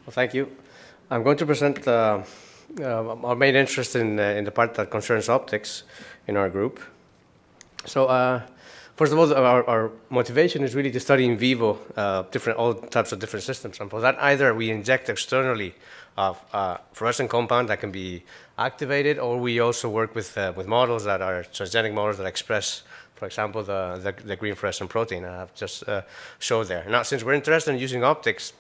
Well, thank you. I'm going to present our main interest in the part that concerns optics in our group. So, first of all, our motivation is really to study in vivo all types of different systems. And for that, either we inject externally a fluorescent compound that can be activated, or we also work with models that are transgenic models that express, for example, the green fluorescent protein I have just showed there. Now, since we're interested in using optics,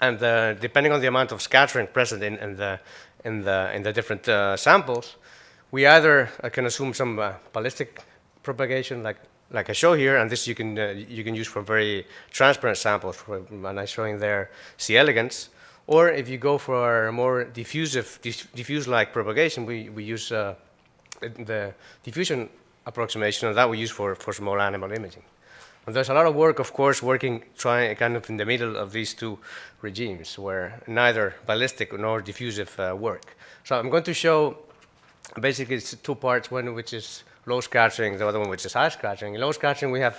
and depending on the amount of scattering present in the different samples, we either can assume some ballistic propagation, like I show here, and this you can use for very transparent samples, and I'm showing there C. elegans. Or if you go for a more diffuse-like propagation, we use the diffusion approximation, and that we use for small animal imaging. And there's a lot of work, of course, trying kind of in the middle of these two regimes, where neither ballistic nor diffusive work. So I'm going to show basically it's two parts, one which is low scattering, the other one which is high scattering. In low scattering, there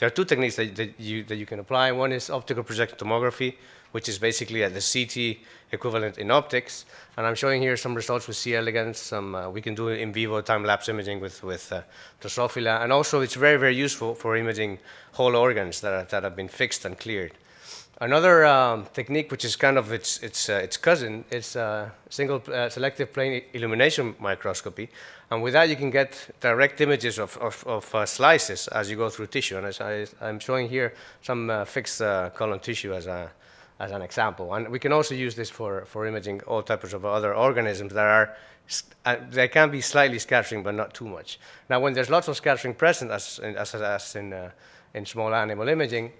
are two techniques that you can apply. One is optical projection tomography, which is basically the CT equivalent in optics. And I'm showing here some results with C. elegans. We can do in vivo time-lapse imaging with Drosophila. And also, it's very, very useful for imaging whole organs that have been fixed and cleared. Another technique, which is kind of its cousin, is single selective plane illumination microscopy. And with that, you can get direct images of slices as you go through tissue. And I'm showing here some fixed column tissue as an example. And we can also use this for imaging all types of other organisms that they can be slightly scattering, but not too much. Now, when there's lots of scattering present, as in small animal imaging,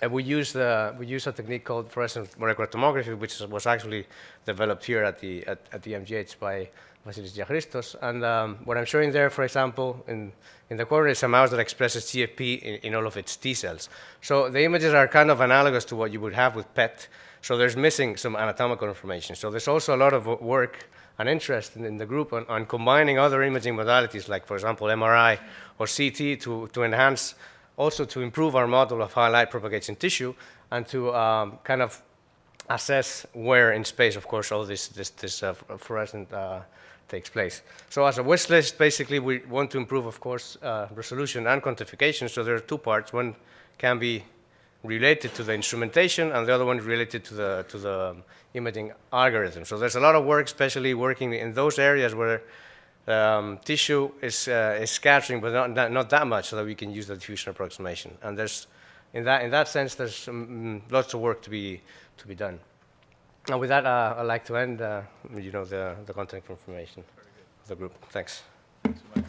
we use a technique called fluorescent molecular tomography, which was actually developed here at the MGH by Vasilis Diachristos. And what I'm showing there, for example, in the corner is a mouse that expresses TFP in all of its T cells. So the images are kind of analogous to what you would have with PET. So there's missing some anatomical information. So there's also a lot of work and interest in the group on combining other imaging modalities, like, for example, MRI or CT, to enhance, also to improve our model of how light propagates in tissue, and to kind of assess where in space, of course, all this fluorescent takes place. So as a wish list, basically, we want to improve, of course, resolution and quantification. So there are two parts. One can be related to the instrumentation, and the other one related to the imaging algorithm. So there's a lot of work, especially working in those areas where tissue is scattering, but not that much, so that we can use the diffusion approximation. And in that sense, there's lots of work to be done. And with that, I'd like to end, the contact information of the group. Thanks. Thanks so much.